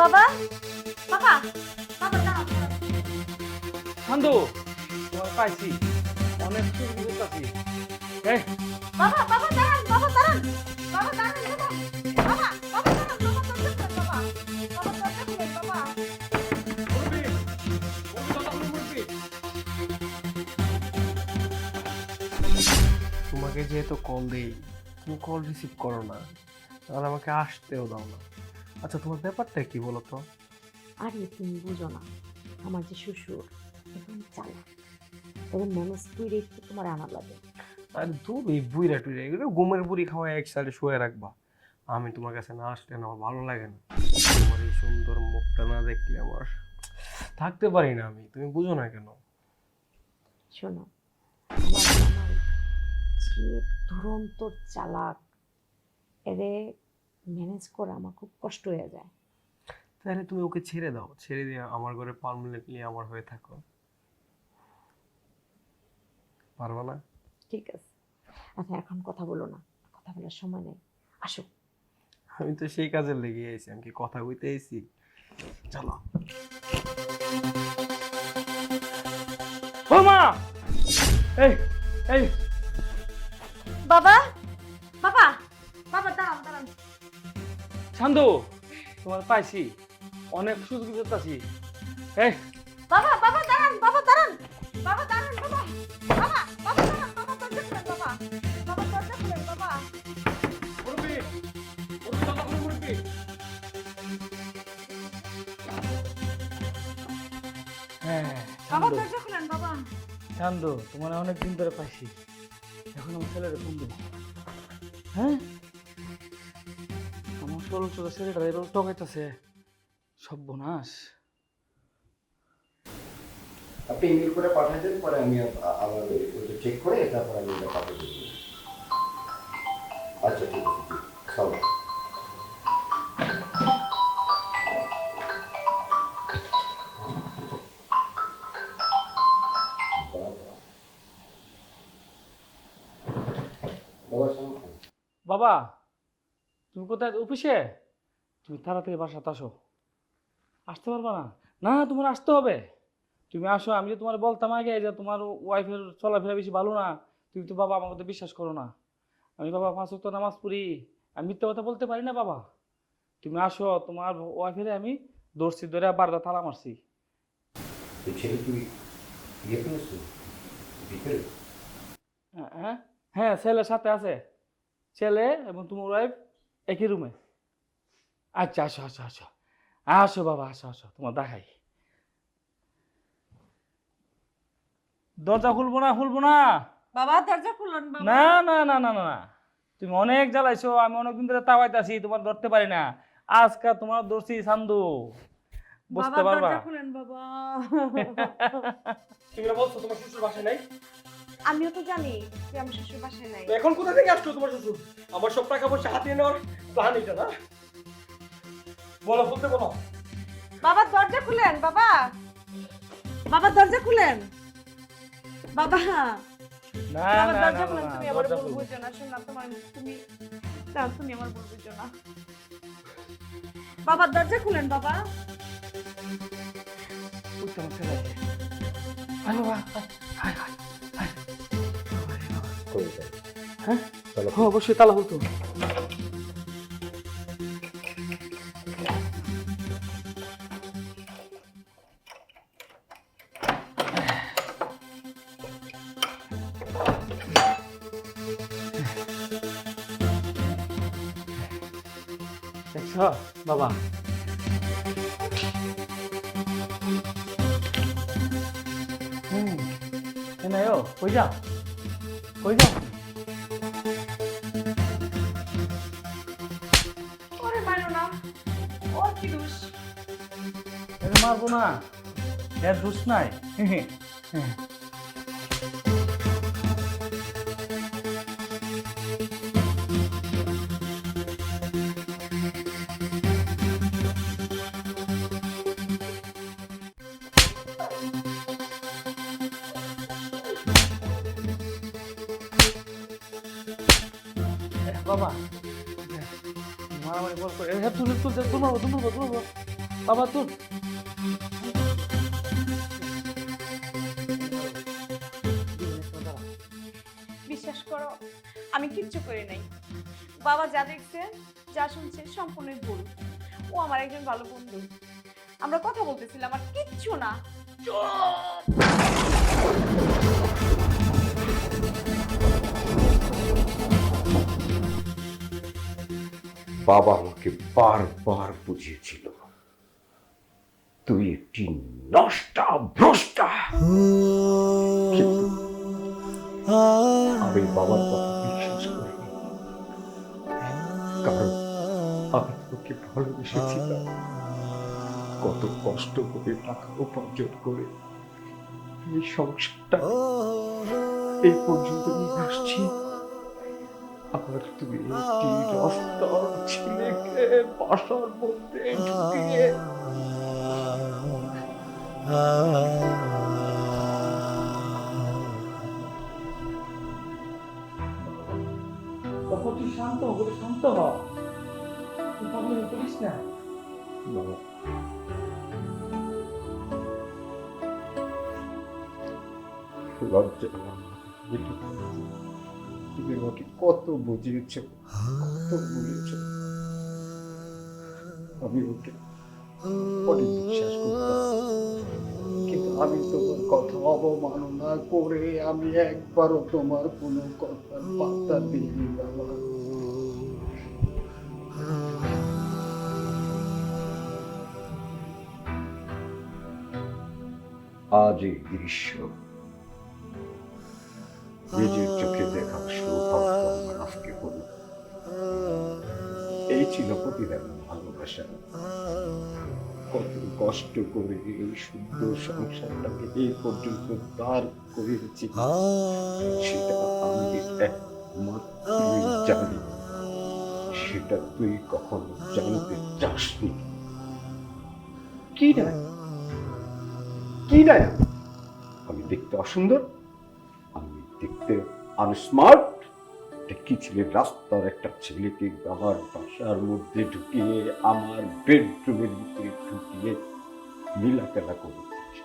বাবা বাবা বাবা দাঁড়াও। শান্তু তোমার পাইছি অনেক সুযোগ করতেছি। এই বাবা বাবা দাঁড়ান বাবা দাঁড়ান বাবা দাঁড়ান বাবা বাবা বাবা দাঁড়ান বাবা দরজা খুলেন বাবা বাবা দরজা খুলেন বাবা। মুরব্বি, কথা বলো মুরব্বি। তোমাকে যেহেতু কল দেই তুমি কল রিসিভ করো না, তাহলে আমাকে আসতেও দাও না। আচ্ছা তোমার ব্যাপারটা কি বলো তো? আরে তুমি বুঝো না, আমার যে শ্বশুর একদম চালাক, তবে ম্যানেজ করে একটু তোমার আনা লাগে। আর দূর এই বুইরা টুইরা এগুলো ঘুমের বুড়ি খাওয়া এক সাইডে শুয়ে রাখবা। আমি তোমার কাছে না আসলে না আমার ভালো লাগে না। তোমার এই সুন্দর মুখটা না দেখলে আমার থাকতে পারি না আমি, তুমি বুঝো না কেন? শোনো, আমার জামাই যে দুরন্ত চালাক, এরে ম্যানেজ করা আমার খুব কষ্ট হয়ে যায়। তাহলে তুমি ওকে ছেড়ে দাও, ছেড়ে দিয়ে আমার ঘরে পার্মানেন্টলি আমার হয়ে থাকো। পারবা না? ঠিক আছে, আচ্ছা এখন কথা বলো না, কথা বলার সময় নেই, আসো। আমি তো সেই কাজে লেগে আইছি, আমি কি কথা কইতে আইছি? চলো। ও মা, এই এই বাবা বাবা বাবা দাঁড়ান দাঁড়ান। শান্তু তোমার পাইছি অনেক সুযোগ করতেছি। এই বাবা বাবা দাঁড়ান বাবা দাঁড়ান বাবা দাঁড়ান বাবা বাবা বাবা দাঁড়ান বাবা দরজা খুলেন বাবা বাবা দরজা খুলেন বাবা। মুরব্বি, মুরব্বি কথা বলো মুরব্বি। হ্যাঁ বাবা দরজা খুলেন বাবা। শান্ত, তোমার অনেক দিন ধরে পাইছি, এখন আমার ছেলের ফোন দেবো। হ্যাঁ, আমার ষোলো ছোট ছেলেটা এবার টকাইতেছে, সর্বনাশ। আপনি ইমেল করে পাঠিয়ে দেন, পরে আমি আবার ওইটা চেক করে তারপর আমি ওটা পাঠিয়ে দেবো। আচ্ছা ঠিক আছে, খাও। বাবা, তুমি কোথায়? অফিসে? তুমি তাড়াতাড়ি বাসাতে আসো। আসতে পারবা না? না, তোমার আসতে হবে। তুমি আসো, আমি যে তোমার বলতাম আগে যে তোমার ওয়াইফের চলাফেরা বেশি ভালো না, তুমি তো বাবা আমার কথা বিশ্বাস করো না। আমি বাবা 5 ওয়াক্ত নামাজ পড়ি, আমি মিথ্যা কথা বলতে পারি না বাবা। তুমি আসো, তোমার ওয়াইফের আমি দর্শি ধরে বারটা তালা মারছি। তো ছেলে তুই ইয়ে করেছো ভিতরে? হ্যাঁ হ্যাঁ, ছেলের সাথে আছে, ছেলে এবং তোমার ওয়াইফ একই রুমে। আচ্ছা আসো আসো আসো আসো বাবা, আসো আসো, তোমার দেখাই। দরজা খুলবো না, খুলবো না। বাবা দরজা খুলুন বাবা। না না না না না না, তুমি অনেক জ্বালাইছো, আমি অনেকদিন ধরে তাওয়াইতাছি, তোমার ধরতে পারি না। আজকে তোমার ধরছি সান্দু, বুঝতে বাবা পারবা। দরজা খুলেন বাবা। তুমি না বলছো তোমার শ্বশুর বাসায় নাই? আমিও তো জানি যে আমার শ্বশুর বাসায় নাই। তো এখন কোথা থেকে আসলো তোমার শ্বশুর? আমার সব টাকা পয়সা হাতিয়ে নেওয়ার প্ল্যান এটা না? বলো, বলতে বলো। বাবা দরজা খুলেন বাবা বাবা দরজা খুলেন বাবা না বাবা না না দরজা না, খুলেন। না, তুমি আমার দরজা ভুল খুলবো। বুঝছো না, শোন না, তোমার তুমি দাও, তুমি আমার ভুল বুঝছো না। বাবা দরজা খুলেন বাবা। ওই তো আমার ছেলে আছে। আয় বাবা, আয়, আয়, আয়, আয়। করে দেয়। হ্যাঁ তাহলে হ্যাঁ, অবশ্যই তালা বলতো। দেখছো বাবা, এনায়ো কই যাও, কই যাও? ওরে মারো না, ওর কি দোষ? এর মারবো না, এর দোষ নাই। বাবা মারামারি বল করে, তুলবো তুলবো তুলবো তুলবো। বাবা তোর বিশ্বাস করো, আমি কিচ্ছু করি নাই। বাবা যা দেখছে, যা শুনছে সম্পূর্ণই ভুল। ও আমার একজন ভালো বন্ধু। আমরা কথা বলতেছিলাম, আর কিচ্ছু না। বাবা আমাকে বারবার বুঝিয়েছিল তুই একটি নষ্টা ভ্রষ্টা, কিন্তু আমি বাবার কথা বিশ্বাস করিনি, কারণ আমি তোকে ভালোবেসেছিলাম। কত কষ্ট করে টাকা উপার্জন করে এই সংসারটা এই পর্যন্ত নিয়ে আসছি, আবার তুমি একটি রাস্তার ছেলেকে বাসার মধ্যে ঢুকিয়ে বাবা তুই শান্ত হ, বলে শান্ত হ, তুই পাগলামি করিস না। বাবা, লজ্জা তুমি আমাকে কত বুঝিয়েছ, কত বলেছ, আমি ওকে অনেক বিশ্বাস করতাম, কিন্তু আমি তোমার কথা অবমাননা করে আমি একবারও তোমার কোনো কথার পাত্তা দিইনি বাবা। আজ এই দৃশ্য নিজের চোখে দেখার সৌভাগ্য আমার আজকে হলো। এই ছিল প্রতিদিন ভালোবাসা। কত কষ্ট করে এই সুন্দর সংসারটাকে এই পর্যন্ত দাঁড় করিয়েছি, সেটা আমি একমাত্র জানি, সেটা তুই কখনো জানতে চাসনি। কি না কি না, আমি দেখতে অসুন্দর, আমি দেখতে আনস্মার্ট, কি ছেলে রাস্তার একটা ছেলেকে আমার বাসার মধ্যে ঢুকিয়ে আমার বেডরুমের ভিতরে ঢুকিয়ে লীলাখেলা করেছিস।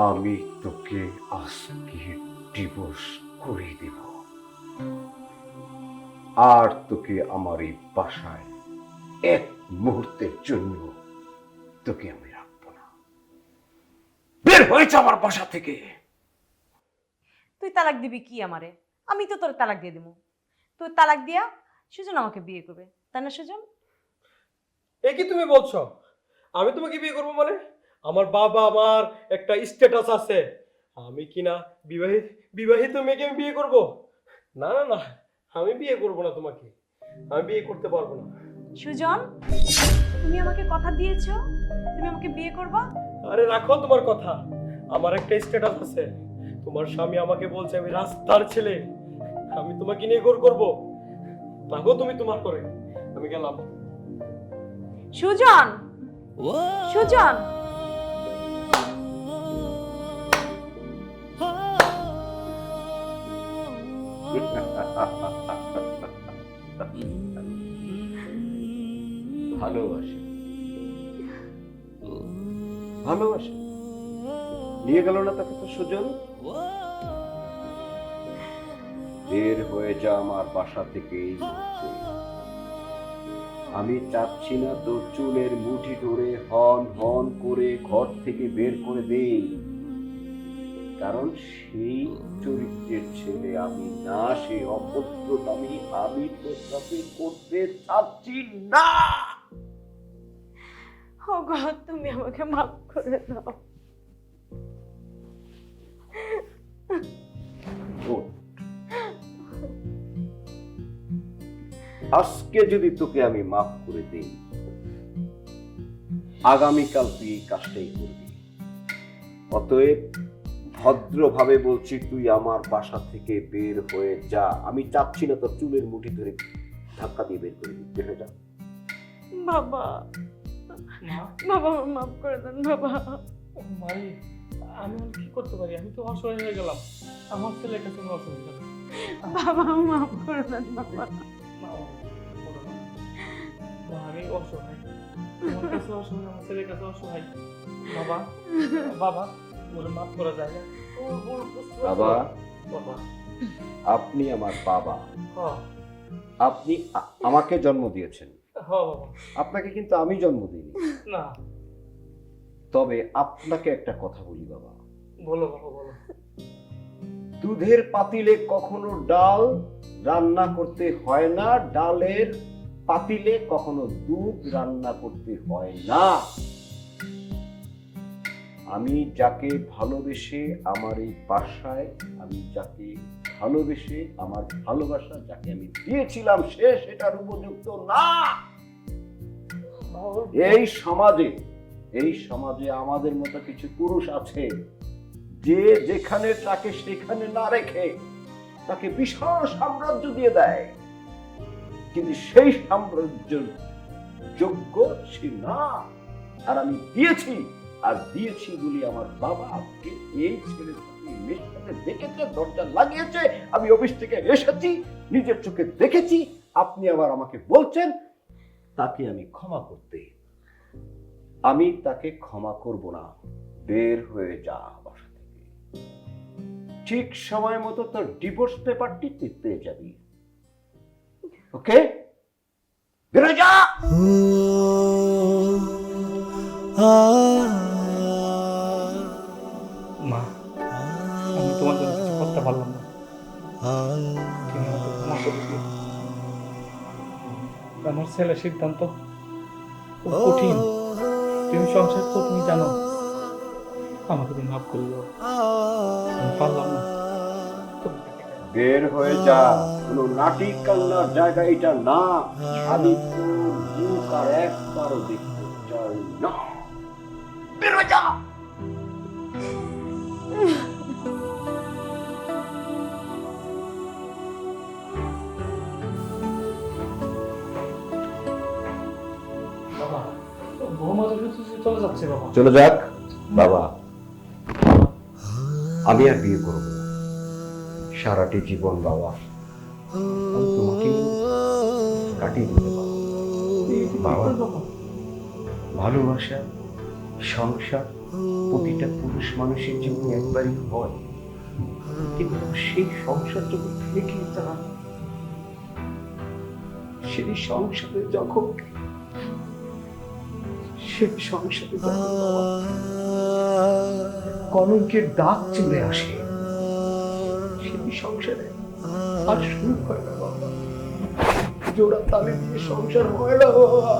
আমি তোকে আজকে ডিভোর্স করে দেব, আর তোকে আমার এই বাসায় এক মুহূর্তের জন্য তোকে আমি রাখবো না। বের হয়েছে আমার বাসা থেকে। তুই তালাক দিবি কি আমারে? আমি তো তোর তালাক দিয়ে দিব। তুই তালাক দিয়া সুজন আমাকে বিয়ে করবে, তাই না সুজন? এ কি তুমি বলছো? আমি তোমাকে বিয়ে করবো মানে? আমার বাবা, আমার একটা স্ট্যাটাস আছে, আমি কিনা বিবাহিত বিবাহিত মেয়েকে আমি বিয়ে করব? না না না, আমি বিয়ে করব না তোমাকে, আমি বিয়ে করতে পারবো না। সুজন, তুমি আমাকে কথা দিয়েছো তুমি আমাকে বিয়ে করবা? আরে রাখো তোমার কথা, আমার একটা স্ট্যাটাস আছে, তোমার স্বামী আমাকে বলছে আমি রাস্তার ছেলে, আমি তোমাকে নিয়ে গোর করবো। থাকো তুমি তোমার করে, আমি গেলাম। সুজন, সুজন, ভালোবাসে ভালোবাসে নিয়ে গেল না তাকে তো সুজন। বের হয়ে যা আমার বাসা থেকে এই মুহূর্তে। আমি চাচ্ছি না তোর চুলের মুঠি ধরে হন হন করে ঘর থেকে বের করে দেই, কারণ সেই চরিত্রের ছেলে আমি না, সে অভদ্রতা আমি তোর সাথে করতে চাচ্ছি না। ও গড, তুমি আমাকে মাফ করে দাও। ওঠ। আজকে যদি তোকে আমি মাফ করে দেই, আগামীকাল তুই এই কাজটাই করবি। অতএব ভদ্রভাবে বলছি, তুই আমার বাসা থেকে বের হয়ে যা। আমি চাচ্ছি না তোর চুলের মুঠি ধরে ধাক্কা দিয়ে বের করে দিই। বের হয়ে যা। বাবা, বাবা মাফ করে দেন বাবা। মাই, আমি আর কি করতে পারি? আমি তো অসহায় হয়ে গেলাম, আমার ছেলের কাছে আমি অসহায় হয়ে গেলাম। বাবা মাফ করে দেন বাবা। মা, আমি অসহায়, তোমার কাছে অসহায়, আমার ছেলের কাছে অসহায়। বাবা, বাবা, ওরে মাফ করা যায় না। ওর ভুল বুঝতে পারছো? বাবা, বাবা, আপনি আমার বাবা, হ্যাঁ আপনি আমাকে জন্ম দিয়েছেন, হ্যাঁ বাবা। আপনাকে কিন্তু আমি জন্ম দিইনি। না, তবে আপনাকে একটা কথা বলি বাবা, বলো বাবা, বলো। দুধের পাতিলে কখনো ডাল রান্না করতে হয় না, ডালের পাতিলে কখনো দুধ রান্না করতে হয় না। আমি যাকে ভালোবেসে আমার এই বাসায়, আমি যাকে ভালোবেসে আমার ভালোবাসা যাকে আমি দিয়েছিলাম, সে সেটার উপযুক্ত না। এই সমাজে, এই সমাজে আমাদের মতো কিছু পুরুষ আছে যে যেখানে তাকে সেখানে না রেখে তাকে বিশাল সাম্রাজ্য দিয়ে দেয়, কিন্তু সেই সাম্রাজ্যের যোগ্য সে না। আর আমি দিয়েছি, আর দিয়েছি বলি আমার বাবা আজকে এই ছেলে মেয়ের সাথে দেখেছে, দরজা লাগিয়েছে, আমি অফিস থেকে এসেছি, নিজের চোখে দেখেছি, আপনি আবার আমাকে বলছেন তাকে আমি ক্ষমা করতে। আমি তাকে ক্ষমা করব না। বের হয়ে যা বাসা থেকে, ঠিক সময় মতো তোর ডিভোর্স পেপারটি তুই পেয়ে যাবি। ওকে, বের হয়ে যা। মা, আমি তোমার জন্য কিছু করতে পারলাম না, তুমি আমাকে ক্ষমা করে দিও। আমার ছেলের সিদ্ধান্ত খুব কঠিন, তুমি সংসার তো তুমি জানো, আমাকে তুমি মাফ করে দাও, আমি পারলাম না। বের হয়ে যা, কোনো নাটি কান্নার জায়গা এটা না। আমি তোর মুখ আর একবারও দেখতে চাই না। বের হয়ে যা। বাবা, বৌমা তো চলে যাচ্ছে বাবা। চলে যাক বাবা, আমি আর বিয়ে করব না। সারাটি জীবন বাবা আমি তোমাকে কাটিয়ে দিতে পারবো বাবা। ভালোবাসা, সংসার প্রতিটা পুরুষ মানুষের জীবনে একবারই হয়, কিন্তু সেই সংসার যখন থেকে যায়, সেই সংসারে যখন বাবা কলঙ্কের দাগ চলে আসে, সেই সংসারে আর সুখ হয় না বাবা। জোড়া তালে দিয়ে সংসার হয় না বাবা।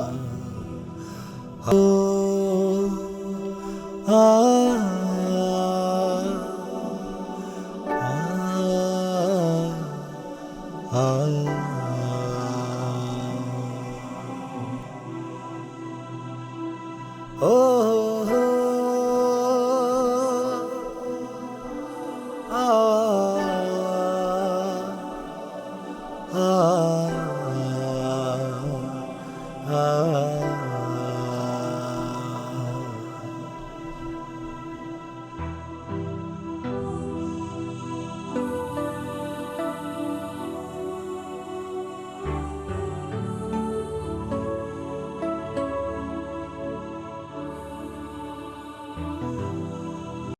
oh